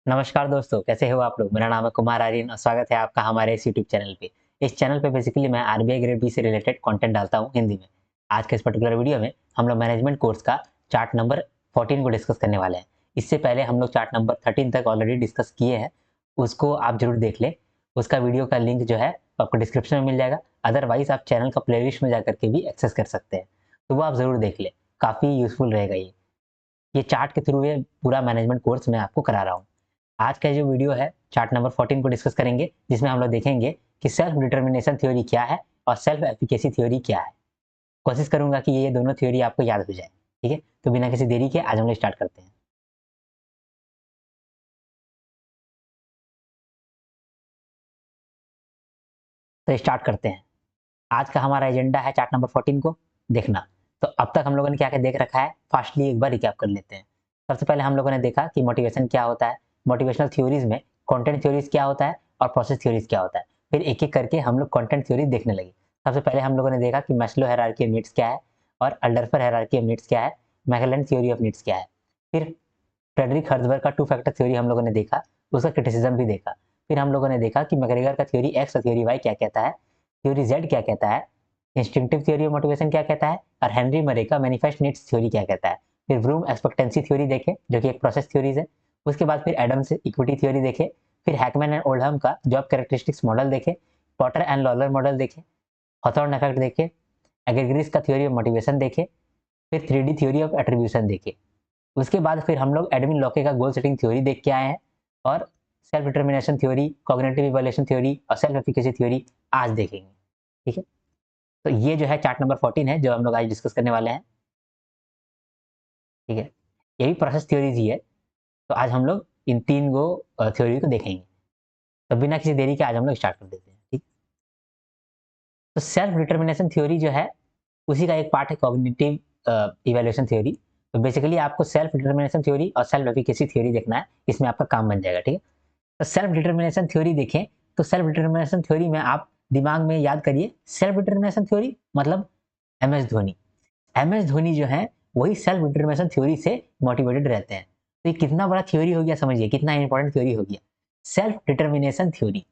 नमस्कार दोस्तों, कैसे हो आप लोग? मेरा नाम है कुमार आर्यन और स्वागत है आपका हमारे इस यूट्यूब चैनल पे। इस चैनल पे बेसिकली मैं आरबीआई ग्रेड बी से रिलेटेड कंटेंट डालता हूँ हिंदी में। आज के इस पर्टिकुलर वीडियो में हम लोग मैनेजमेंट कोर्स का चार्ट नंबर 14 को डिस्कस करने वाले हैं। इससे पहले हम लोग चार्ट नंबर 13 तक ऑलरेडी डिस्कस किए हैं, उसको आप ज़रूर देख लें। उसका वीडियो का लिंक जो है आपको डिस्क्रिप्शन में मिल जाएगा। अदरवाइज़ आप चैनल का प्लेलिस्ट में जाकर के भी एक्सेस कर सकते हैं, तो वो आप ज़रूर देख लें, काफ़ी यूज़फुल रहेगा ये। ये चार्ट के थ्रू ये पूरा मैनेजमेंट कोर्स मैं आपको करा रहा हूँ। आज का जो वीडियो है चार्ट नंबर 14 को डिस्कस करेंगे, जिसमें हम लोग देखेंगे कि सेल्फ डिटरमिनेशन थ्योरी क्या है और सेल्फ एफिकेसी थ्योरी क्या है। कोशिश करूंगा कि ये दोनों थ्योरी आपको याद हो जाए। ठीक है, तो बिना किसी देरी के आज हम लोग स्टार्ट करते हैं। तो स्टार्ट करते हैं। आज का हमारा एजेंडा है चार्ट नंबर 14 को देखना। तो अब तक हम लोगों ने क्या क्या देख रखा है, फास्टली एक बार रिकैप कर लेते हैं। सबसे पहले हम लोगों ने देखा कि मोटिवेशन क्या होता है, मोटिवेशनल थ्योरीज में कंटेंट थ्योरीज क्या होता है और प्रोसेस थ्योरीज क्या होता है। फिर एक एक करके हम लोग कंटेंट थ्योरी देखने लगे। सबसे पहले हम लोगों ने देखा कि मैस्लो हायरार्की ऑफ नीड्स क्या है और अल्डरफर हायरार्की ऑफ नीड्स क्या है, मैकलेलन थ्योरी ऑफ नीड्स क्या है। फिर फ्रेडरिक हर्ट्जबर्ग का टू फैक्टर थ्योरी हम लोगों ने देखा, उसका क्रिटिसिज्म भी देखा। फिर हम लोगों ने देखा कि मैकग्रेगर का थ्योरी एक्स और थ्योरी वाई क्या कहता है, थ्योरी जेड क्या कहता है, इंस्टिंक्टिव थ्योरी ऑफ मोटिवेशन क्या कहता है और हेनरी मरे का मैनिफेस्ट नीड्स थ्योरी क्या कहता है। फिर ब्रूम एक्सपेक्टेंसी थ्योरी देखे जो कि एक प्रोसेस थ्योरीज है। उसके बाद फिर एडम्स इक्विटी थ्योरी देखे। फिर हैकमैन एंड ओल्डहम का जॉब कैरेक्टरिस्टिक्स मॉडल देखे। पॉटर एंड लॉलर मॉडल देखे। हॉथॉर्न इफेक्ट देखे। एग्रीग्रीस का थ्योरी ऑफ मोटिवेशन देखे। फिर 3D थ्योरी ऑफ एट्रीब्यूशन देखे। उसके बाद फिर हम लोग एडविन लॉके का गोल सेटिंग थ्योरी देख के आए हैं और self determination theory, cognitive evaluation theory और सेल्फ एफिकेसी थ्योरी आज देखेंगे। ठीक है, तो ये जो है चार्ट नंबर 14 है जो हम लोग आज डिस्कस करने वाले हैं। ठीक है, ये भी प्रोसेस थ्योरीज ही है। तो आज हम लोग इन तीन गो थ्योरी को देखेंगे। तो बिना किसी देरी के आज हम लोग स्टार्ट कर देते हैं। ठीक, तो सेल्फ डिटर्मिनेशन थ्योरी जो है उसी का एक पार्ट है कॉग्निटिव इवैल्यूएशन थ्योरी। तो बेसिकली आपको सेल्फ डिटर्मिनेशन थ्योरी और सेल्फ एफिकेसी थ्योरी देखना है, इसमें आपका काम बन जाएगा। ठीक है, तो सेल्फ डिटर्मिनेशन थ्योरी देखें तो सेल्फ डिटर्मिनेशन थ्योरी में आप दिमाग में याद करिए, सेल्फ डिटर्मिनेशन थ्योरी मतलब M S Dhoni. M S Dhoni जो है वही सेल्फ डिटर्मिनेशन थ्योरी से मोटिवेटेड रहते हैं। तो ये कितना बड़ा थ्योरी हो गया, समझिए कितना इंपॉर्टेंट थ्योरी हो गया self determination theory.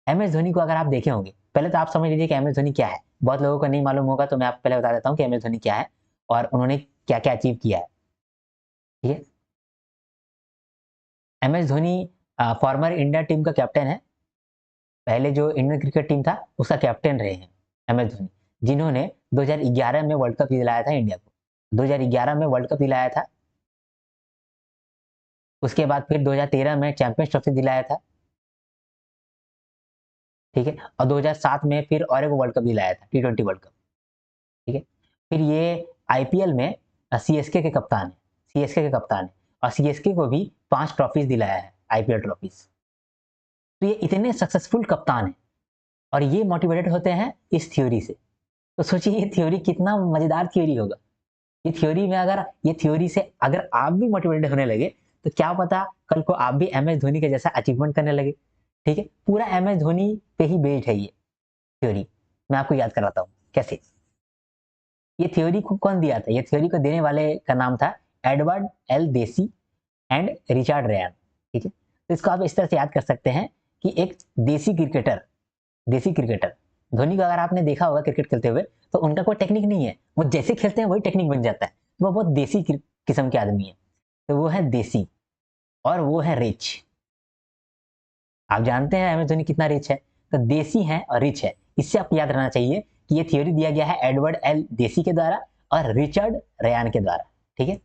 M S Dhoni को अगर आप देखे होंगे, पहले तो आप समझ लीजिए कि एम एस धोनी क्या है। बहुत लोगों को नहीं मालूम होगा, तो मैं आपको पहले बता देता हूँ कि एम एस धोनी क्या है और उन्होंने क्या क्या अचीव किया है। ठीक है, M S Dhoni former India team का कैप्टन है। पहले जो इंडियन क्रिकेट टीम था उसका कैप्टन रहे हैं एम एस धोनी, जिन्होंने 2011 में वर्ल्ड कप दिलाया था इंडिया को। 2011 में वर्ल्ड कप दिलाया था। उसके बाद फिर 2013 में चैंपियंस ट्रॉफी दिलाया था। ठीक है, और 2007 में फिर और एक वर्ल्ड कप दिलाया था, T20 वर्ल्ड कप। ठीक है, फिर ये आईपीएल में सीएसके के कप्तान है। सीएसके के कप्तान है और सीएसके को भी 5 ट्रॉफीज दिलाया है, आईपीएल ट्रॉफीज। तो ये इतने सक्सेसफुल कप्तान है और ये मोटिवेटेड होते हैं इस थ्योरी से। तो सोचिए ये थ्योरी कितना मजेदार थ्योरी होगा। ये थ्योरी में अगर ये थ्योरी से अगर आप भी मोटिवेटेड होने लगे, तो क्या पता कल को आप भी एम एस धोनी के जैसा अचीवमेंट करने लगे। ठीक है, पूरा एम एस धोनी पे ही बेस्ड है ये थ्योरी। मैं आपको याद कराता हूँ कैसे। ये थ्योरी को कौन दिया था, ये थ्योरी को देने वाले का नाम था एडवर्ड एल देसी एंड रिचर्ड रेयान। ठीक है, तो इसको आप इस तरह से याद कर सकते हैं कि एक देसी क्रिकेटर धोनी को अगर आपने देखा होगा क्रिकेट खेलते हुए, तो उनका कोई टेक्निक नहीं है, वो जैसे खेलते हैं वही टेक्निक बन जाता है। तो वो बहुत देसी किस्म के आदमी है। तो वो है देसी और वो है रिच। आप जानते हैं एम एस धोनी कितना रिच है, तो देसी है और रिच है। इससे आपको याद रहना चाहिए कि ये थ्योरी दिया गया है एडवर्ड एल देसी के द्वारा और रिचर्ड रयान के द्वारा। ठीक है,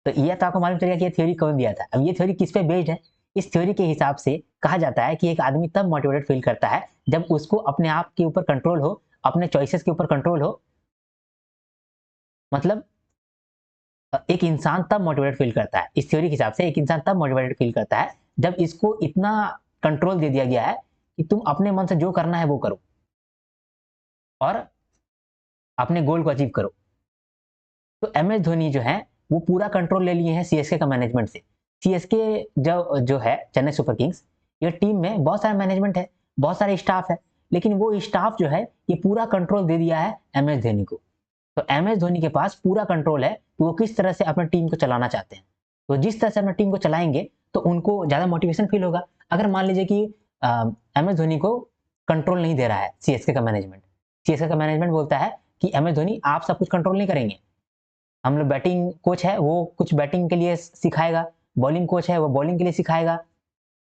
तो ये तो आपको मालूम चलेगा कि ये थ्योरी कौन दिया था। अब ये थ्योरी किस पे बेस्ड है, इस थ्योरी के हिसाब से कहा जाता है कि एक आदमी तब मोटिवेटेड फील करता है जब उसको अपने आप के ऊपर कंट्रोल हो, अपने चॉइसेस के ऊपर कंट्रोल हो। मतलब एक इंसान तब मोटिवेटेड फील करता है, इस थ्योरी के हिसाब से एक इंसान तब मोटिवेटेड फील करता है जब इसको इतना कंट्रोल दे दिया गया है कि तुम अपने मन से जो करना है वो करो और अपने गोल को अचीव करो। तो एम एस धोनी जो है वो पूरा कंट्रोल ले लिए हैं सीएसके का मैनेजमेंट से। सीएसके जो जो है चेन्नई सुपर किंग्स, ये टीम में बहुत सारा मैनेजमेंट है, बहुत सारे स्टाफ है, लेकिन वो स्टाफ जो है ये पूरा कंट्रोल दे दिया है एम एस धोनी को। तो एम एस धोनी के पास पूरा कंट्रोल है कि वो किस तरह से अपनी टीम को चलाना चाहते हैं। तो जिस तरह से अपना टीम को चलाएंगे तो उनको ज़्यादा मोटिवेशन फील होगा। अगर मान लीजिए कि एम एस धोनी को कंट्रोल नहीं दे रहा है सीएसके का मैनेजमेंट, सीएसके का मैनेजमेंट बोलता है कि एम एस धोनी आप सब कुछ कंट्रोल नहीं करेंगे, हम लोग बैटिंग कोच है वो कुछ बैटिंग के लिए सिखाएगा, बॉलिंग कोच है वो बॉलिंग के लिए सिखाएगा,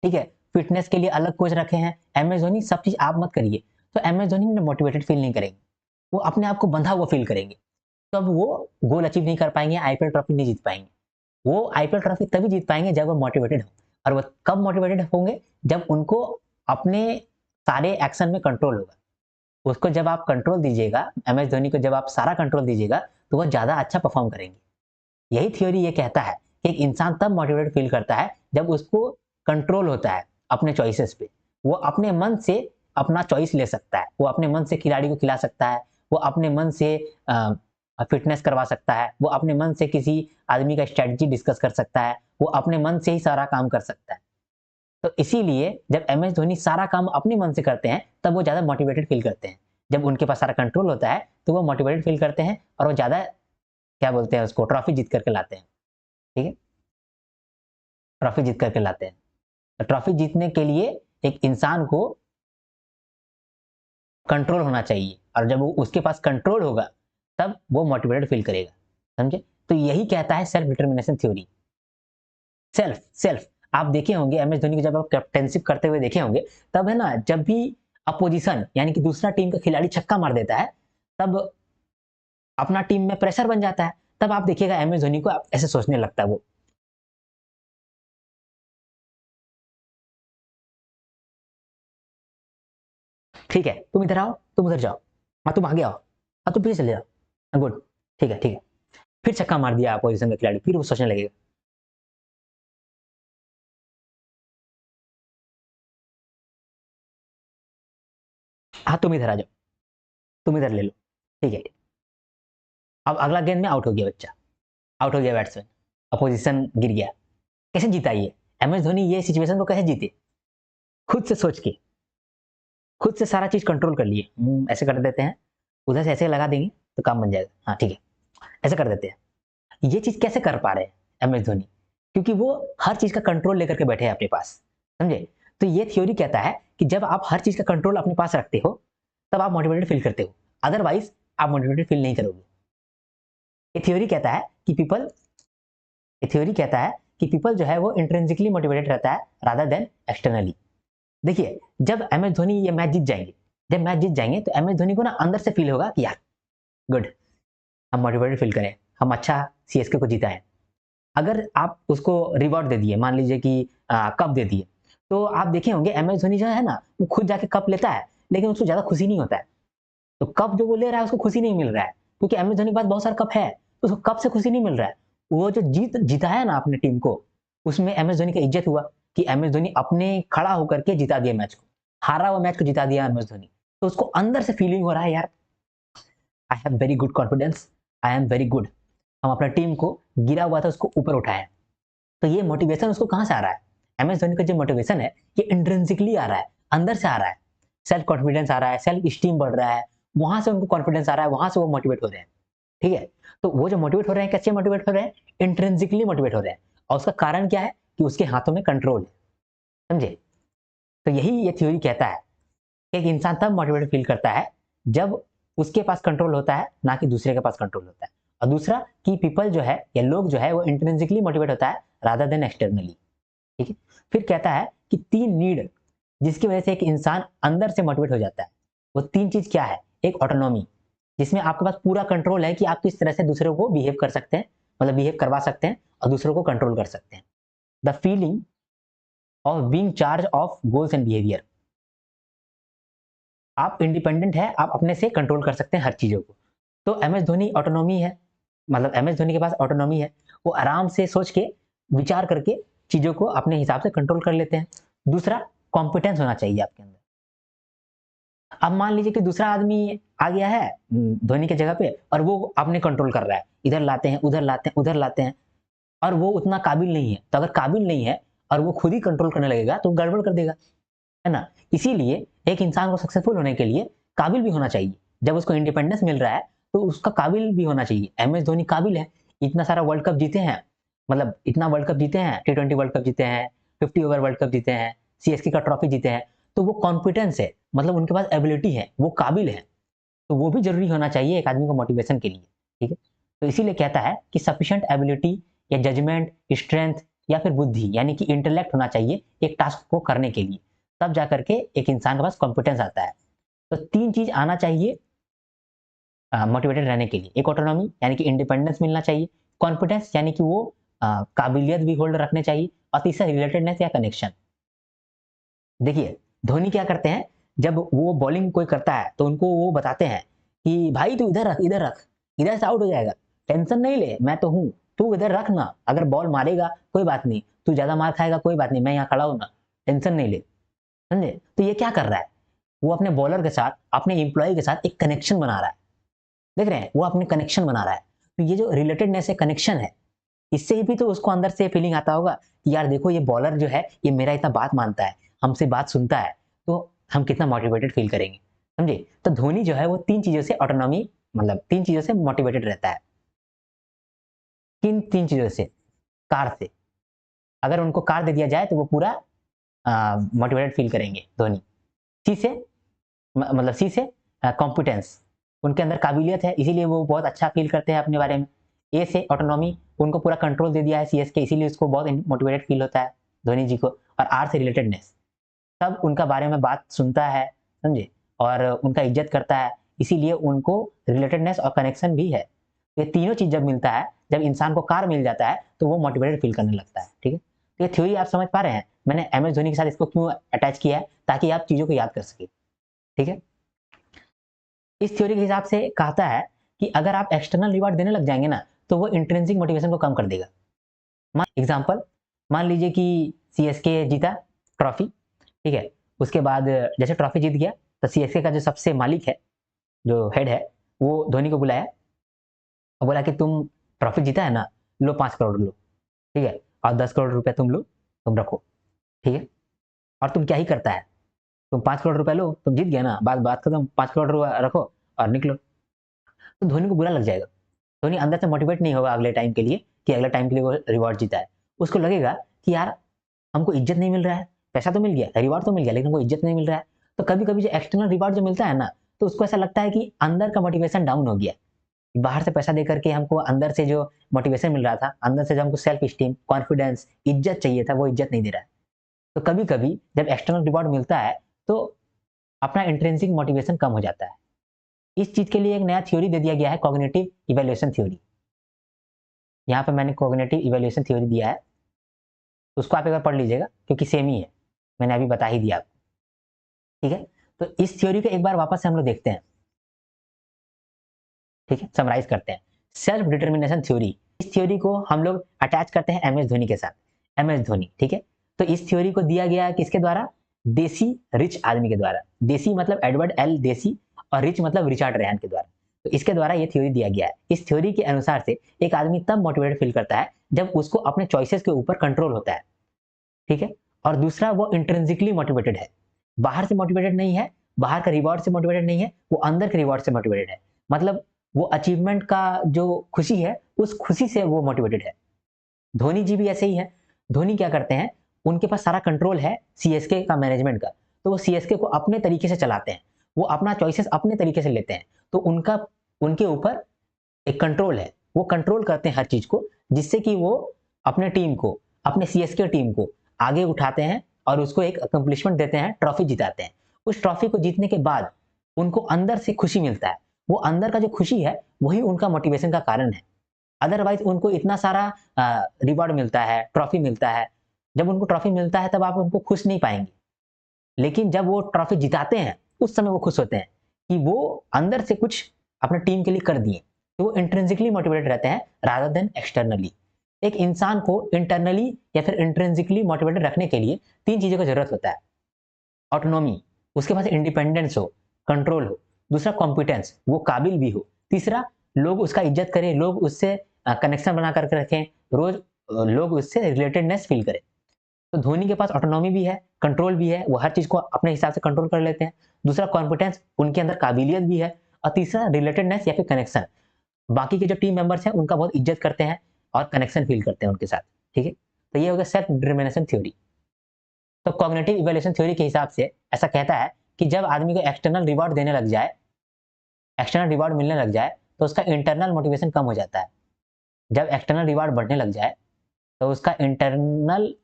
ठीक है, फिटनेस के लिए अलग कोच रखे हैं, एम एस धोनी सब चीज आप मत करिए। तो M S Dhoni motivated feel नहीं करेंगे, वो अपने आप को बंधा हुआ फील करेंगे, तब वो गोल अचीव नहीं कर पाएंगे, आईपीएल ट्रॉफी नहीं जीत पाएंगे। वो आईपीएल ट्रॉफी तभी जीत पाएंगे जब वो मोटिवेटेड हो, और वो कब मोटिवेटेड होंगे, जब उनको अपने सारे एक्शन में कंट्रोल होगा। उसको जब आप कंट्रोल दीजिएगा, एम एस धोनी को जब आप सारा कंट्रोल दीजिएगा तो वो ज्यादा अच्छा परफॉर्म करेंगे। यही थ्योरी ये कहता है कि एक इंसान तब मोटिवेटेड फील करता है जब उसको कंट्रोल होता है अपने चॉइसेस पे, वो अपने मन से अपना चॉइस ले सकता है, वो अपने मन से खिलाड़ी को खिला सकता है, वो अपने मन से फिटनेस करवा सकता है, वो अपने मन से किसी आदमी का स्ट्रेटजी डिस्कस कर सकता है, वो अपने मन से ही सारा काम कर सकता है। तो इसीलिए जब एम एस धोनी सारा काम अपने मन से करते हैं तब वो ज्यादा मोटिवेटेड फील करते हैं। जब उनके पास सारा कंट्रोल होता है तो वो मोटिवेटेड फील करते हैं और वो ज्यादा क्या बोलते हैं उसको ट्रॉफी जीत करके लाते हैं। ठीक है, ट्रॉफी जीत करके लाते हैं। तो ट्रॉफी जीतने के लिए एक इंसान को कंट्रोल होना चाहिए, और जब वो उसके पास कंट्रोल होगा तब वो मोटिवेटेड फील करेगा। समझे? तो यही कहता है self determination theory. Self self आप देखे होंगे एम एस धोनी को जब आप कैप्टनशिप करते हुए देखे होंगे, तब है ना, जब भी अपोजिशन यानी कि दूसरा टीम का खिलाड़ी छक्का मार देता है तब अपना टीम में प्रेशर बन जाता है। तब आप देखिएगा एम एस धोनी को ऐसे सोचने लगता है वो, ठीक है तुम इधर आओ, तुम उधर जाओ, हाँ तुम आगे आओ, हाँ तुम पीछे चले जाओ, हाँ गुड, ठीक है ठीक है। फिर छक्का मार दिया अपोजिशन का खिलाड़ी, फिर वो सोचने लगेगा हाँ तुम इधर आ जाओ, तुम इधर ले लो, ठीक है। अब अगला गेंद में आउट हो गया बच्चा, आउट हो गया बैट्समैन, अपोजिशन गिर गया, कैसे जीता ये एम एस धोनी, ये सिचुएशन को कैसे जीते? खुद से सोच के, खुद से सारा चीज कंट्रोल कर लिए, ऐसे कर देते हैं, उधर से ऐसे लगा देंगे तो काम बन जाएगा, हाँ ठीक है, ऐसे कर देते हैं। ये चीज कैसे कर पा रहे हैं एम एस धोनी? क्योंकि वो हर चीज का कंट्रोल लेकर के बैठे हैं अपने पास। समझे? तो ये थ्योरी कहता है कि जब आप हर चीज का कंट्रोल अपने पास रखते हो तब आप मोटिवेटेड फील करते हो, अदरवाइज आप मोटिवेटेड फील नहीं करोगे। ये थ्योरी कहता है कि पीपल, ये थ्योरी कहता है कि पीपल जो है वो इंट्रिंसिकली मोटिवेटेड रहता है रादर देन एक्सटर्नली। देखिए जब एम एस धोनी ये मैच जीत जाएंगे, जब मैच जीत जाएंगे तो एम एस धोनी को ना अंदर से फील होगा कि यार गुड, हम मोटिवेटेड फील करें, हम अच्छा सीएसके को जीता है। अगर आप उसको रिवॉर्ड दे दिए, मान लीजिए कि कप दे दिए, तो आप देखे होंगे एम एस धोनी जो है ना वो खुद जाके कप लेता है, लेकिन उसको ज्यादा खुशी नहीं होता है। तो कप जो वो ले रहा है उसको खुशी नहीं मिल रहा है, क्योंकि एम एस धोनी के पास बहुत सारा कप है, तो उसको कप से खुशी नहीं मिल रहा है। वो जो जीता है ना अपने टीम को, उसमें एम एस धोनी का इज्जत हुआ कि एम एस धोनी अपने खड़ा होकर के जिता दिया मैच को, हारा हुआ मैच को जिता दिया एम एस धोनी। तो उसको अंदर से फीलिंग हो रहा है यार I have very good confidence, I am very good, हम अपना टीम को गिरा हुआ था उसको ऊपर उठाए। तो ये मोटिवेशन उसको कहां से आ रहा है? एम एस धोनी का जो मोटिवेशन है ये इंट्रिंसिकली आ रहा है, अंदर से आ रहा है, सेल्फ कॉन्फिडेंस आ रहा है, सेल्फ स्टीम बढ़ रहा है, वहां से उनको कॉन्फिडेंस आ रहा है, वहां से वो मोटिवेट हो रहे हैं। ठीक है, तो वो जो मोटिवेट हो रहे हैं कैसे मोटिवेट हो रहे हैं? इंट्रिंसिकली मोटिवेट हो रहे हैं, और उसका कारण क्या है कि उसके हाथों में कंट्रोल है। समझे? तो यही ये थ्योरी कहता है कि एक इंसान तब मोटिवेटेड फील करता है जब उसके पास कंट्रोल होता है, ना कि दूसरे के पास कंट्रोल होता है। और दूसरा कि पीपल जो है या लोग जो है वो इंट्रिंसिकली मोटिवेट होता है रादर देन एक्सटर्नली। ठीक है, फिर कहता है कि 3 नीड जिसकी वजह से एक इंसान अंदर से मोटिवेट हो जाता है, वो 3 चीज क्या है? एक ऑटोनॉमी, जिसमें आपके पास पूरा कंट्रोल है कि आप किस तरह से दूसरों को बिहेव कर सकते हैं, मतलब बिहेव करवा सकते हैं और दूसरों को कंट्रोल कर सकते हैं। The feeling of being charge of goals and behaviour, आप इंडिपेंडेंट है, आप अपने से कंट्रोल कर सकते हैं हर चीजों को। तो एम एस धोनी ऑटोनॉमी है, मतलब एम एस धोनी के पास ऑटोनॉमी है, वो आराम से सोच के विचार करके चीजों को अपने हिसाब से कंट्रोल कर लेते हैं। दूसरा, कॉम्पिटेंस होना चाहिए आपके अंदर। अब मान लीजिए कि दूसरा आदमी आ गया है धोनी की जगह पे, और वो अपने कंट्रोल कर रहा है, इधर लाते हैं उधर लाते हैं उधर लाते हैं, और वो उतना काबिल नहीं है। तो अगर काबिल नहीं है और वो खुद ही कंट्रोल करने लगेगा तो गड़बड़ कर देगा, है ना? इसीलिए एक इंसान को सक्सेसफुल होने के लिए काबिल भी होना चाहिए। जब उसको इंडिपेंडेंस मिल रहा है तो उसका काबिल भी होना चाहिए। एम एस धोनी काबिल है, इतना सारा वर्ल्ड कप जीते हैं, मतलब इतना वर्ल्ड कप जीते हैं, T20 वर्ल्ड कप जीते हैं, 50 ओवर वर्ल्ड कप जीते हैं, सीएसके का ट्रॉफी जीते हैं, तो वो कॉन्फिडेंस है, मतलब उनके पास एबिलिटी है, वो काबिल है। तो वो भी जरूरी होना चाहिए एक आदमी को मोटिवेशन के लिए, ठीक है। तो इसीलिए कहता है कि सफिशिएंट एबिलिटी या जजमेंट, स्ट्रेंथ या फिर बुद्धि यानी कि इंटेलेक्ट होना चाहिए एक टास्क को करने के लिए, तब जाकर के एक इंसान के पास कॉन्फिडेंस आता है। तो 3 चीज आना चाहिए मोटिवेटेड रहने के लिए। एक ऑटोनॉमी यानी कि इंडिपेंडेंस मिलना चाहिए, कॉन्फिडेंस यानी कि वो काबिलियत भी होल्ड रखने चाहिए, और तीसरा रिलेटेडनेस या कनेक्शन। देखिए धोनी क्या करते हैं, जब वो बॉलिंग कोई करता है तो उनको वो बताते हैं कि भाई तू इधर रख, इधर रख, इधर से आउट हो जाएगा, टेंशन नहीं ले, मैं तो हूँ, तू इधर रख ना, अगर बॉल मारेगा कोई बात नहीं, तू ज्यादा मार खाएगा कोई बात नहीं, मैं यहाँ खड़ा हूँ ना, टेंशन नहीं ले। समझे? तो ये क्या कर रहा है, वो अपने बॉलर के साथ, अपने एम्प्लॉय के साथ एक कनेक्शन बना रहा है। देख रहे हैं, वो अपने कनेक्शन बना रहा है। तो ये जो रिलेटेडनेस है, कनेक्शन है, इससे भी तो उसको अंदर से फीलिंग आता होगा कि यार देखो ये बॉलर जो है ये मेरा इतना बात मानता है, हमसे बात सुनता है, तो हम कितना मोटिवेटेड फील करेंगे। समझे? तो धोनी जो है वो 3 चीजों से ऑटोनॉमी, मतलब 3 चीजों से मोटिवेटेड रहता है। किन 3 चीजों से? कार से। अगर उनको कार दे दिया जाए तो वो पूरा मोटिवेटेड फील करेंगे धोनी। सी से मतलब सी से कॉम्पिटेंस, उनके अंदर काबिलियत है इसीलिए वो बहुत अच्छा फील करते हैं अपने बारे में। ए से ऑटोनॉमी, उनको पूरा कंट्रोल दे दिया है सीएसके, इसीलिए उसको बहुत मोटिवेटेड फील होता है धोनी जी को। और आर से रिलेटेडनेस, सब उनका बारे में बात सुनता है, समझे, और उनका इज्जत करता है, इसीलिए उनको रिलेटेडनेस और कनेक्शन भी है। ये तीनों चीज जब मिलता है, जब इंसान को कार मिल जाता है तो वो मोटिवेटेड फील करने लगता है। ठीक है, तो ये थ्योरी आप समझ पा रहे हैं, मैंने MS धोनी के साथ इसको क्यों अटैच किया है, ताकि आप चीजों को याद कर सके। ठीक है, इस थ्योरी के हिसाब से कहता है कि अगर आप एक्सटर्नल रिवार्ड देने लग जाएंगे ना, तो वो इंट्रिंसिक मोटिवेशन को कम कर देगा। एग्जाम्पल, मान लीजिए कि सीएसके जीता ट्रॉफी, ठीक है, उसके बाद जैसे ट्रॉफी जीत गया तो सीएसके का जो सबसे मालिक है, जो हेड है, वो धोनी को बुलाया और बोला कि तुम ट्रॉफी जीता है ना, लो 5 करोड़ लो, ठीक है, और 10 करोड़ रुपया तुम लो, तुम रखो, ठीक है। और तुम क्या ही करता है, तुम 5 करोड़ रुपया लो, तुम जीत गया ना, बात बात खत्म, 5 करोड़ रुपया रखो और निकलो। तो धोनी को बुरा लग जाएगा, धोनी अंदर से मोटिवेट नहीं होगा अगले टाइम के लिए कि अगले टाइम के लिए वो रिवॉर्ड जीता है। उसको लगेगा कि यार हमको इज्जत नहीं मिल रहा है, पैसा तो मिल गया, रिवॉर्ड तो मिल गया, लेकिन हमको इज्जत नहीं मिल रहा है। तो कभी कभी जो एक्सटर्नल रिवॉर्ड जो मिलता है ना, तो उसको ऐसा लगता है कि अंदर का मोटिवेशन डाउन हो गया, बाहर से पैसा दे करके हमको अंदर से जो मोटिवेशन मिल रहा था, अंदर से जो हमको सेल्फ स्टीम, कॉन्फिडेंस, इज्जत चाहिए था, वो इज्जत नहीं दे रहा है। तो कभी कभी जब एक्सटर्नल रिवॉर्ड मिलता है तो अपना इंट्रिंसिक मोटिवेशन कम हो जाता है। इस चीज के लिए एक नया थ्योरी दे दिया गया है, कॉग्निटिव इवैल्यूएशन थ्योरी। यहाँ पे मैंने कॉग्निटिव इवैल्यूएशन थ्योरी दिया है, उसको आप एक बार पढ़ लीजिएगा क्योंकि सेम ही है, मैंने अभी बता ही दिया आपको। ठीक है, तो इस थ्योरी को एक बार वापस से हम लोग देखते हैं। ठीक है, समराइज करते हैं। सेल्फ डिटर्मिनेशन थ्योरी, इस थ्योरी को हम लोग अटैच करते हैं MS धोनी के साथ। MS धोनी, ठीक है, तो इस थ्योरी को दिया गया किसके द्वारा? देसी रिच आदमी के द्वारा। देसी मतलब एडवर्ड L देसी, और रिच मतलब रिचर्ड रेहान के द्वारा। तो इसके द्वारा ये थ्योरी दिया गया है। इस थ्योरी के अनुसार से एक आदमी तब मोटिवेटेड फील करता है जब उसको अपने चॉइसेस के ऊपर कंट्रोल होता है। ठीक है, और दूसरा वो इंट्रिंसिकली मोटिवेटेड है, बाहर से मोटिवेटेड नहीं है, बाहर का रिवॉर्ड से मोटिवेटेड नहीं है, वो अंदर के रिवॉर्ड से मोटिवेटेड है। मतलब वो अचीवमेंट का जो खुशी है, उस खुशी से वो मोटिवेटेड है। धोनी जी भी ऐसे ही है। धोनी क्या करते हैं, उनके पास सारा कंट्रोल है सीएसके का, मैनेजमेंट का, तो वो सीएसके को अपने तरीके से चलाते हैं, वो अपना चॉइसेस अपने तरीके से लेते हैं। तो उनका, उनके ऊपर एक कंट्रोल है, वो कंट्रोल करते हैं हर चीज को, जिससे कि वो अपने टीम को, अपने सीएसके टीम को आगे उठाते हैं और उसको एक अकम्पलिशमेंट देते हैं, ट्रॉफी जिताते हैं। उस ट्रॉफी को जीतने के बाद उनको अंदर से खुशी मिलता है, वो अंदर का जो खुशी है वही उनका मोटिवेशन का कारण है। अदरवाइज उनको इतना सारा रिवॉर्ड मिलता है, ट्रॉफी मिलता है, जब उनको ट्रॉफी मिलता है तब आप उनको खुश नहीं पाएंगे, लेकिन जब वो ट्रॉफी जिताते हैं उस समय वो खुश होते हैं कि वो अंदर से कुछ अपने टीम के लिए कर दिए। तो वो इंट्रिंसिकली मोटिवेटेड रहते हैं रादर देन एक्सटर्नली। एक इंसान को इंटरनली या फिर इंट्रिंसिकली मोटिवेटेड रखने के लिए 3 चीजों की जरूरत होता है। ऑटोनॉमी, उसके पास इंडिपेंडेंस हो, कंट्रोल हो, दूसरा कॉम्पिटेंस, वो काबिल भी हो, तीसरा लोग उसका इज्जत करें, लोग उससे कनेक्शन बना करके रखें, रोज लोग उससे रिलेटेडनेस फील करें। तो धोनी के पास ऑटोनॉमी भी है, कंट्रोल भी है, वो हर चीज को अपने हिसाब से कंट्रोल कर लेते हैं। दूसरा कॉन्फिडेंस, उनके अंदर काबिलियत भी है, और तीसरा रिलेटेडनेस या फिर कनेक्शन, बाकी के जो टीम मेंबर्स हैं उनका बहुत इज्जत करते हैं और कनेक्शन फील करते हैं उनके साथ। ठीक है, तो ये हो गया सेल्फ डिटरमिनेशन थ्योरी। तो कॉग्निटिव इवैल्यूएशन थ्योरी के हिसाब से ऐसा कहता है कि जब आदमी को एक्सटर्नल रिवॉर्ड देने लग जाए, एक्सटर्नल रिवॉर्ड मिलने लग जाए, तो उसका इंटरनल मोटिवेशन कम हो जाता है। जब एक्सटर्नल रिवॉर्ड बढ़ने लग जाए तो उसका इंटरनल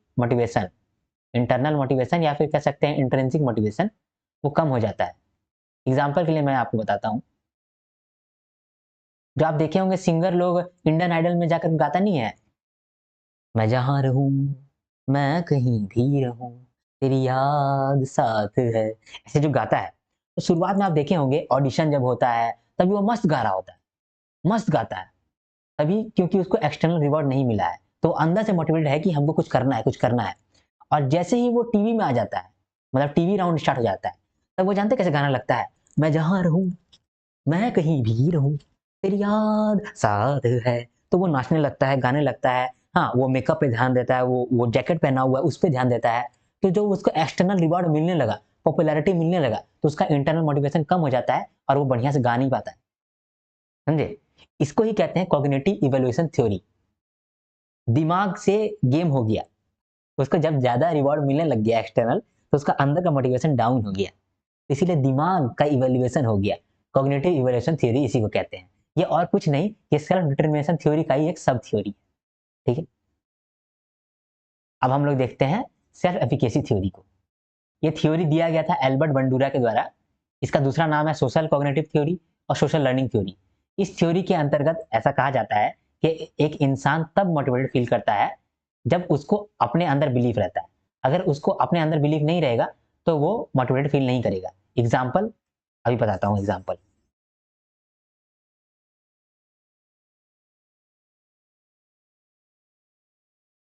मोटिवेशन या फिर कह सकते हैं इंट्रिंसिक मोटिवेशन, वो कम हो जाता है। एग्जाम्पल के लिए मैं आपको बताता हूँ, जो आप देखे होंगे सिंगर लोग इंडियन आइडल में जाकर गाता नहीं है, मैं जहाँ रहूं, मैं कहीं भी रहूं, तेरी याद साथ है, ऐसे जो गाता है, तो शुरुआत में आप देखे होंगे ऑडिशन जब होता है तभी वो मस्त गा रहा होता है, मस्त गाता है, तभी क्योंकि उसको एक्सटर्नल रिवॉर्ड नहीं मिला है, तो अंदर से मोटिवेटेड है कि हमको कुछ करना है, कुछ करना है। और जैसे ही वो टीवी में आ जाता है, मतलब टीवी राउंड स्टार्ट हो जाता है, तब वो जानते कैसे गाना लगता है, मैं जहाँ रहूं, मैं कहीं भी रहूं, तेरी याद साथ है, तो वो नाचने लगता है, गाने लगता है। हाँ, वो मेकअप पे ध्यान देता है, वो जैकेट पहना हुआ है उस पर ध्यान देता है। तो जो उसको एक्सटर्नल रिवॉर्ड मिलने लगा, पॉपुलैरिटी मिलने लगा, तो उसका इंटरनल मोटिवेशन कम हो जाता है और वो बढ़िया से गा नहीं पाता है। समझे? इसको ही कहते हैं कॉग्निटिव इवैल्यूएशन थ्योरी। दिमाग से गेम हो गया, उसको जब ज्यादा रिवॉर्ड मिलने लग गया एक्सटर्नल, तो उसका अंदर का मोटिवेशन डाउन हो गया, इसीलिए दिमाग का इवैल्यूएशन हो गया। कॉग्निटिव इवैल्यूएशन थ्योरी इसी को कहते हैं। ये और कुछ नहीं, ये सेल्फ डिटरमिनेशन थ्योरी का ही एक सब थ्योरी। ठीक है, अब हम लोग देखते हैं सेल्फ एफिकेसी थ्योरी को। ये थ्योरी दिया गया था एल्बर्ट बंडूरा के द्वारा। इसका दूसरा नाम है सोशल कॉग्निटिव थ्योरी और सोशल लर्निंग थ्योरी। इस थ्योरी के अंतर्गत ऐसा कहा जाता है कि एक इंसान तब मोटिवेटेड फील करता है जब उसको अपने अंदर बिलीफ रहता है। अगर उसको अपने अंदर बिलीफ नहीं रहेगा तो वो मोटिवेटेड फील नहीं करेगा। एग्जाम्पल अभी बताता हूँ एग्जाम्पल।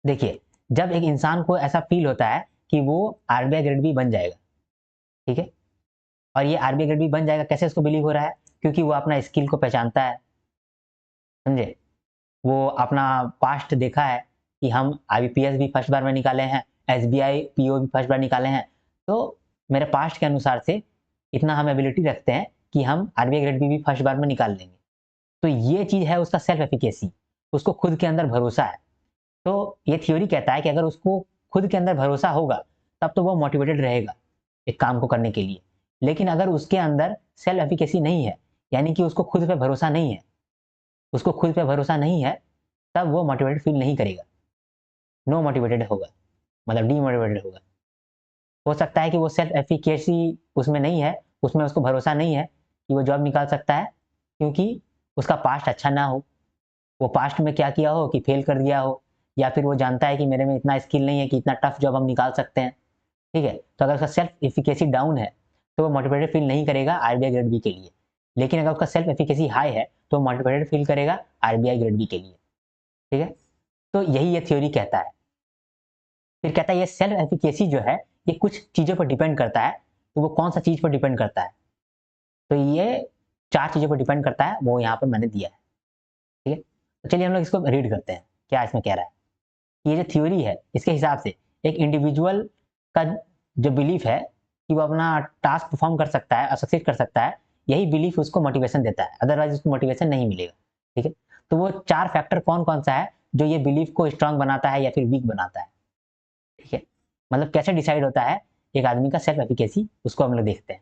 देखिए, जब एक इंसान को ऐसा फील होता है कि वो आरबीआई ग्रेड बी बन जाएगा, ठीक है, और ये आरबीआई ग्रेड बी बन जाएगा, कैसे उसको बिलीव हो रहा है, क्योंकि वो अपना स्किल को पहचानता है। समझे? वो अपना पास्ट देखा है कि हम आईबीपीएस भी फर्स्ट बार में निकाले हैं, एसबीआई पीओ भी फर्स्ट बार निकाले हैं, तो मेरे पास्ट के अनुसार से इतना हम एबिलिटी रखते हैं कि हम आरबीआई ग्रेड बी भी फर्स्ट बार में निकाल लेंगे। तो ये चीज है उसका सेल्फ एफिकेसी, उसको खुद के अंदर भरोसा है। तो ये थ्योरी कहता है कि अगर उसको खुद के अंदर भरोसा होगा तब तो वो मोटिवेटेड रहेगा एक काम को करने के लिए। लेकिन अगर उसके अंदर सेल्फ एफिकेसी नहीं है, यानी कि उसको खुद पे भरोसा नहीं है, उसको खुद पे भरोसा नहीं है, तब वो मोटिवेटेड फील नहीं करेगा, नो मोटिवेटेड होगा, मतलब डीमोटिवेटेड होगा। हो सकता है कि वो सेल्फ एफिकेसी उसमें नहीं है, उसमें उसको भरोसा नहीं है कि वो जॉब निकाल सकता है, क्योंकि उसका पास्ट अच्छा ना हो, वो पास्ट में क्या किया हो कि फेल कर दिया हो, या फिर वो जानता है कि मेरे में इतना स्किल नहीं है कि इतना टफ जॉब हम निकाल सकते हैं। ठीक है, तो अगर उसका सेल्फ एफिकेसी डाउन है तो वो मोटिवेटेड फील नहीं करेगा आरबीआई ग्रेड बी के लिए। लेकिन अगर उसका सेल्फ एफिकेसी हाई है तो मोटिवेटेड फील करेगा आरबीआई ग्रेड बी के लिए। ठीक है, तो यही ये थ्योरी कहता है। फिर कहता है ये सेल्फ एफिकेसी जो है ये कुछ चीज़ों पर डिपेंड करता है, तो वो कौन सा चीज़ पर डिपेंड करता है, तो ये 4 चीज़ों पर डिपेंड करता है, वो यहाँ पर मैंने दिया है। ठीक है, तो चलिए हम लोग इसको रीड करते हैं क्या इसमें कह रहा है। ये जो थ्योरी है इसके हिसाब से एक इंडिविजुअल का जो बिलीफ है कि वो अपना टास्क परफॉर्म कर सकता है और सक्सेस कर सकता है, यही बिलीफ उसको मोटिवेशन देता है, अदरवाइज उसको मोटिवेशन नहीं मिलेगा। ठीक है, तो वो 4 फैक्टर कौन कौन सा है जो ये बिलीफ को स्ट्रांग बनाता है या फिर वीक बनाता है। ठीक है, मतलब कैसे डिसाइड होता है एक आदमी का सेल्फ एफिकेसी, उसको हम लोग देखते हैं।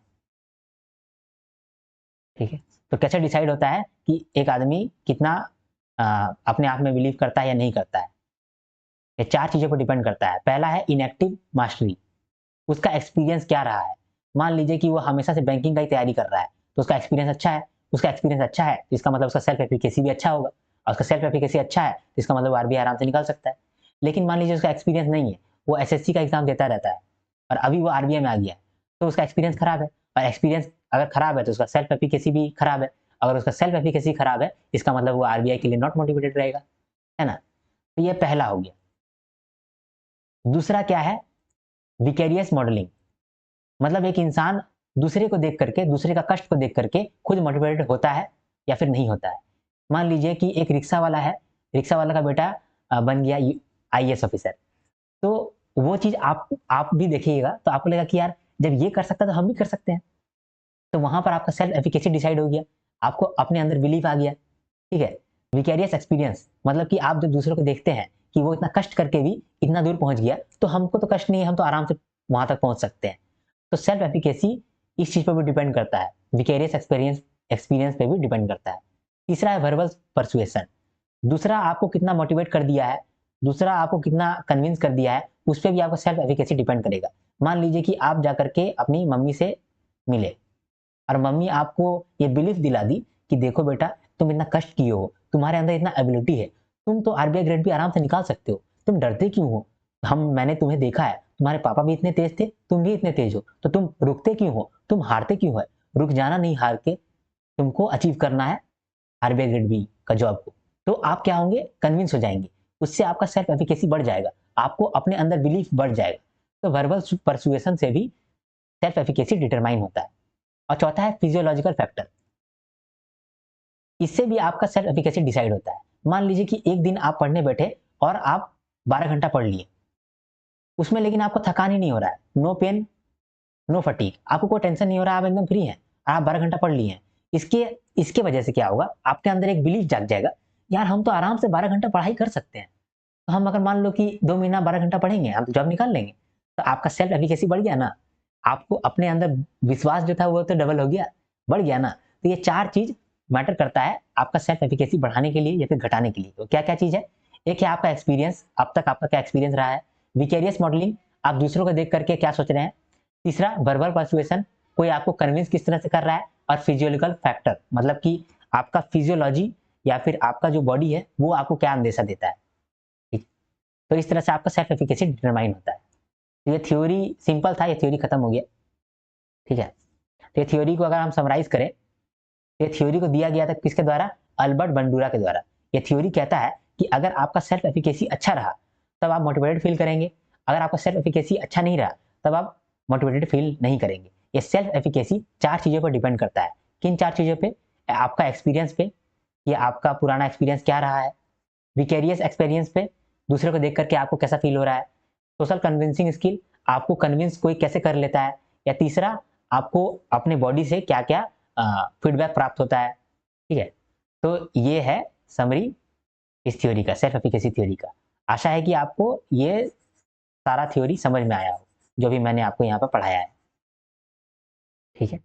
ठीक है, तो कैसे डिसाइड होता है कि एक आदमी कितना अपने आप में बिलीव करता है या नहीं करता है। ये 4 चीज़ों पर डिपेंड करता है। पहला है इनएक्टिव मास्टरी, उसका एक्सपीरियंस क्या रहा है। मान लीजिए कि वो हमेशा से बैंकिंग का ही तैयारी कर रहा है, तो उसका एक्सपीरियंस अच्छा है, उसका एक्सपीरियंस अच्छा है तो इसका मतलब उसका सेल्फ एफिकेसी भी अच्छा होगा, और उसका सेल्फ एफिकेसी अच्छा है तो इसका मतलब आरबीआई आराम से निकाल सकता है। लेकिन मान लीजिए उसका एक्सपीरियंस नहीं है, वो एसएससी का एग्जाम देता रहता है और अभी वो आरबीआई में आ गया, तो उसका एक्सपीरियंस खराब है, और एक्सपीरियंस अगर खराब है तो उसका सेल्फ एफिकेसी भी खराब है। अगर उसका सेल्फ एफिकेसी खराब है इसका मतलब वो आरबीआई के लिए नॉट मोटिवेटेड रहेगा, है ना। तो ये पहला हो गया। दूसरा क्या है, विकेरियस मॉडलिंग, मतलब एक इंसान दूसरे को देख करके, दूसरे का कष्ट को देख करके खुद मोटिवेटेड होता है या फिर नहीं होता है। मान लीजिए कि एक रिक्शा वाला है, रिक्शा वाला का बेटा बन गया आईएएस ऑफिसर, तो वो चीज आप भी देखिएगा तो आपको लगेगा कि यार जब ये कर सकता है तो हम भी कर सकते हैं। तो वहां पर आपका सेल्फ एफिकेसी डिसाइड हो गया, आपको अपने अंदर बिलीफ आ गया। ठीक है, विकेरियस एक्सपीरियंस मतलब कि आप जब दूसरों को देखते हैं कि वो इतना कष्ट करके भी इतना दूर पहुंच गया, तो हमको तो कष्ट नहीं है, हम तो आराम से वहां तक पहुंच सकते हैं। तो सेल्फ एफिकेसी इस चीज पर भी डिपेंड करता है, विकेरियस एक्सपीरियंस एक्सपीरियंस पे भी डिपेंड करता है। तीसरा है वर्बल परसुएशन, दूसरा आपको कितना मोटिवेट कर दिया है, दूसरा आपको कितना कन्विंस कर दिया है, उस पर भी आपका सेल्फ एफिकेसी डिपेंड करेगा। मान लीजिए कि आप जाकर के अपनी मम्मी से मिले और मम्मी आपको ये बिलीफ दिला दी कि देखो बेटा, तुम इतना कष्ट किए हो, तुम्हारे अंदर इतना एबिलिटी है, तुम तो आरबीआई ग्रेड भी आराम से निकाल सकते हो, तुम डरते क्यों हो? मैंने तुम्हें देखा है, तुम्हारे पापा भी इतने तेज थे, तुम भी इतने तेज हो, तो तुम रुकते क्यों हो, तुम हारते क्यों हो? रुक जाना नहीं, हार के तुमको अचीव करना है आरबीआई ग्रेड बी का जॉब को। तो आप क्या होंगे, कन्विंस हो जाएंगे, उससे आपका सेल्फ एफिकेसी बढ़ जाएगा, आपको अपने अंदर बिलीफ बढ़ जाएगा। तो वर्बल परसुएशन से भी सेल्फ एफिकेसी डिटरमाइन होता है। और चौथा है फिजियोलॉजिकल फैक्टर, इससे भी आपका सेल्फ एफिकेसी डिसाइड होता है। मान लीजिए कि एक दिन आप पढ़ने बैठे और आप 12 घंटा पढ़ लिए, उसमें लेकिन आपको थकान ही नहीं हो रहा है, नो पेन नो फटीग, आपको कोई टेंशन नहीं हो रहा है, आप एकदम फ्री हैं, आप 12 घंटा पढ़ लिए हैं। इसके इसके वजह से क्या होगा, आपके अंदर एक बिलीफ जाग जाएगा, यार हम तो आराम से 12 घंटा पढ़ाई कर सकते हैं। तो हम अगर मान लो कि 2 महीना 12 घंटा पढ़ेंगे, हम तो जॉब निकाल लेंगे। तो आपका सेल्फ एफिकेसी बढ़ गया ना, आपको अपने अंदर विश्वास जो था वो तो डबल हो गया, बढ़ गया ना। तो ये 4 चीज मैटर करता है आपका सेल्फ एफिकेसी बढ़ाने के लिए या फिर घटाने के लिए। तो क्या क्या चीज है, एक है आपका एक्सपीरियंस, अब तक आपका क्या एक्सपीरियंस रहा है। विकेरियस मॉडलिंग, आप दूसरों को देख करके क्या सोच रहे हैं। तीसरा वर्बल परसुएशन, कोई आपको कन्विंस किस तरह से कर रहा है। और फिजियोलॉजिकल फैक्टर, मतलब कि आपका फिजियोलॉजी या फिर आपका जो बॉडी है वो आपको क्या अंदेशा देता है। ठीक, तो इस तरह से आपका सेल्फ एफिकेसी डिटरमाइन होता है। तो ये थ्योरी सिंपल था, ये थ्योरी खत्म हो गया। ठीक है, तो ये थ्योरी को अगर हम समराइज करें, ये थ्योरी को दिया गया था किसके द्वारा, अल्बर्ट बंडूरा के द्वारा। ये थ्योरी कहता है कि अगर आपका सेल्फ एफिकेसी अच्छा रहा तब आप मोटिवेटेड फील करेंगे, अगर आपका सेल्फ एफिकेसी अच्छा नहीं रहा तब आप मोटिवेटेड फील नहीं करेंगे। ये सेल्फ एफिकेसी 4 चीजों पर डिपेंड करता है। किन 4 चीजों पे, आपका एक्सपीरियंस पे, ये आपका पुराना एक्सपीरियंस क्या रहा है, विकेरियस एक्सपीरियंस पे, दूसरे को देख करके आपको कैसा फील हो रहा है, सोशल कन्विंसिंग स्किल, आपको कन्विंस कोई कैसे कर लेता है, या तीसरा आपको अपने बॉडी से क्या क्या फीडबैक प्राप्त होता है। ठीक है, तो ये है समरी इस थ्योरी का, सेल्फ एफिकेसी थ्योरी का। आशा है कि आपको ये सारा थ्योरी समझ में आया हो जो भी मैंने आपको यहाँ पर पढ़ाया है। ठीक है,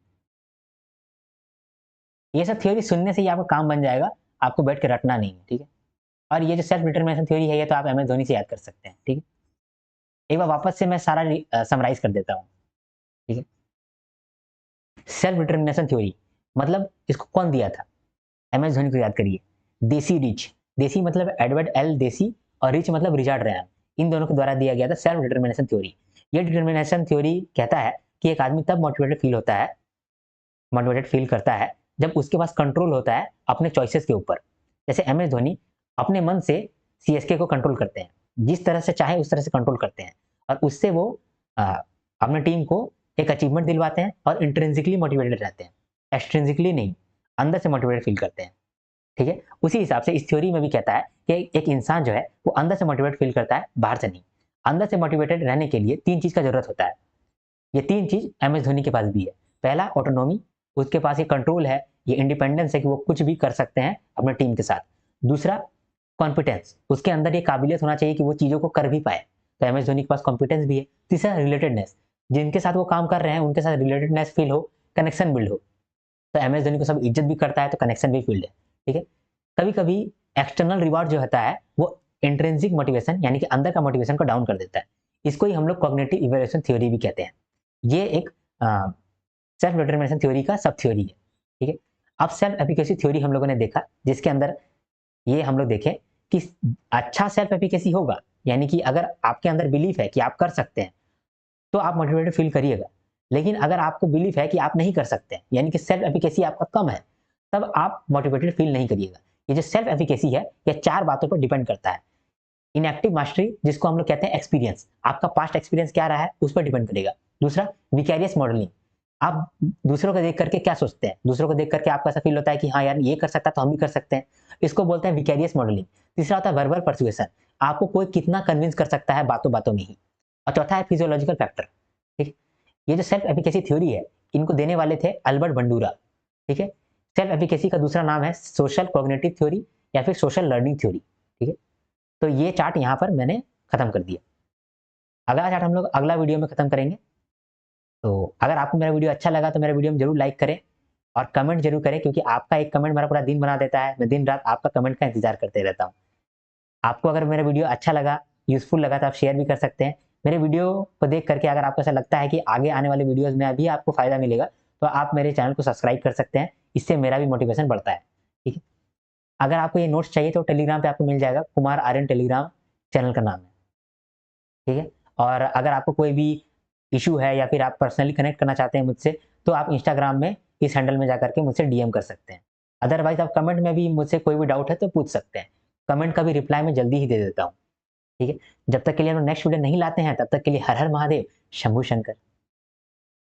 ये सब थ्योरी सुनने से ही आपका काम बन जाएगा, आपको बैठ के रटना नहीं है। ठीक है, और ये जो सेल्फ डिटरमिनेशन थ्योरी है ये तो आप एम एस धोनी से याद कर सकते हैं। ठीक है, एक बार वापस से मैं सारा समराइज कर देता हूँ। ठीक है, सेल्फ डिटरमिनेशन थ्योरी मतलब इसको कौन दिया था, एम एस धोनी को याद करिए। देसी रिच, देसी मतलब एडवर्ड एल देसी, और रिच मतलब रिचार्ड रैन, इन दोनों के द्वारा दिया गया था सेल्फ डिटरमिनेशन थ्योरी। ये डिटरमिनेशन थ्योरी कहता है कि एक आदमी तब मोटिवेटेड फील होता है, मोटिवेटेड फील करता है जब उसके पास कंट्रोल होता है अपने चॉइसेस के ऊपर। जैसे एम एस धोनी अपने मन से सीएसके को कंट्रोल करते हैं, जिस तरह से चाहे उस तरह से कंट्रोल करते हैं, और उससे वो अपने टीम को एक अचीवमेंट दिलवाते हैं और इंट्रिंसिकली मोटिवेटेड रहते हैं, एक्सट्रिंसिकली नहीं, अंदर से मोटिवेटेड फील करते हैं। ठीक है, उसी हिसाब से इस थ्योरी में भी कहता है कि एक इंसान जो है वो अंदर से मोटिवेट फील करता है, बाहर से नहीं। अंदर से मोटिवेटेड रहने के लिए 3 चीज का जरूरत होता है, ये 3 चीज एम एस धोनी के पास भी है। पहला ऑटोनॉमी, उसके पास ये कंट्रोल है, ये इंडिपेंडेंस है कि वो कुछ भी कर सकते हैं अपने टीम के साथ। दूसरा कॉन्फिडेंस, उसके अंदर ये काबिलियत होना चाहिए कि वो चीजों को कर भी पाए, तो एम एस धोनी के पास कॉन्फिडेंस भी है। तीसरा रिलेटेडनेस, जिनके साथ वो काम कर रहे हैं उनके साथ रिलेटेडनेस फील हो, कनेक्शन बिल्ड हो, तो एम एस धोनी को सब इज्जत भी करता है, तो कनेक्शन भी फील्ड है। ठीक है, कभी कभी एक्सटर्नल रिवार्ड जो होता है वो इंट्रिंसिक मोटिवेशन यानी कि अंदर का मोटिवेशन को डाउन कर देता है, इसको ही हम लोग कॉग्निटिव इवैल्यूएशन थ्योरी भी कहते हैं। ये एक सेल्फ डिटरमिनेशन थ्योरी का सब थ्योरी है। ठीक है, अब सेल्फ एफिकेसी थ्योरी हम लोगों ने देखा, जिसके अंदर ये हम लोग देखें कि अच्छा सेल्फ एफिकेसी होगा, यानी कि अगर आपके अंदर बिलीफ है कि आप कर सकते हैं तो आप मोटिवेटेड फील करिएगा। लेकिन अगर आपको बिलीफ है कि आप नहीं कर सकते, यानी कि सेल्फ एफिकेसी आपका कम है, तब आप मोटिवेटेड फील नहीं करिएगा। ये जो सेल्फ एफिकेसी है ये 4 बातों पर डिपेंड करता है। इनएक्टिव मास्टरी, जिसको हम लोग कहते हैं एक्सपीरियंस, आपका पास्ट एक्सपीरियंस क्या रहा है उस पर डिपेंड करेगा। दूसरा विकैरियस मॉडलिंग, आप दूसरों को देख करके क्या सोचते हैं, दूसरों को देख करके आपको ऐसा फील होता है कि हाँ यार ये कर सकता है तो हम भी कर सकते हैं, इसको बोलते हैं विकैरियस मॉडलिंग। तीसरा होता है वर्बल परसुएशन, आपको कोई कितना कन्विंस कर सकता है बातों बातों में ही। और चौथा है फिजियोलॉजिकल फैक्टर। ठीक, ये जो सेल्फ एफिकेसी थ्योरी है इनको देने वाले थे अल्बर्ट बंडूरा। ठीक है, सेल्फ एफिकेसी का दूसरा नाम है सोशल कॉग्निटिव थ्योरी, या फिर सोशल लर्निंग थ्योरी। ठीक है, तो ये चार्ट यहाँ पर मैंने खत्म कर दिया। अगला चार्ट हम लोग अगला वीडियो में खत्म करेंगे। तो अगर आपको मेरा वीडियो अच्छा लगा तो मेरा वीडियो में जरूर लाइक करें और कमेंट जरूर करें, क्योंकि आपका एक कमेंट मेरा पूरा दिन बना देता है। मैं दिन रात आपका कमेंट का इंतजार करते रहता हूँ। आपको अगर मेरा वीडियो अच्छा लगा, यूजफुल लगा, तो आप शेयर भी कर सकते हैं। मेरे वीडियो को देख करके अगर आपको ऐसा लगता है कि आगे आने वाले वीडियोस में अभी आपको फायदा मिलेगा, तो आप मेरे चैनल को सब्सक्राइब कर सकते हैं। इससे मेरा भी मोटिवेशन बढ़ता है। ठीक है, अगर आपको ये नोट्स चाहिए तो टेलीग्राम पे आपको मिल जाएगा, कुमार आर्यन टेलीग्राम चैनल का नाम है। ठीक है, और अगर आपको कोई भी इशू है या फिर आप पर्सनली कनेक्ट करना चाहते हैं मुझसे, तो आप इंस्टाग्राम में इस हैंडल में जाकर के मुझसे डीएम कर सकते हैं। अदरवाइज आप कमेंट में भी मुझसे कोई भी डाउट है तो पूछ सकते हैं। कमेंट का भी रिप्लाई मैं जल्दी ही दे देता हूँ। ठीक है, जब तक के लिए हम नेक्स्ट वीडियो नहीं लाते हैं, तब तक के लिए हर हर महादेव, शंभू शंकर।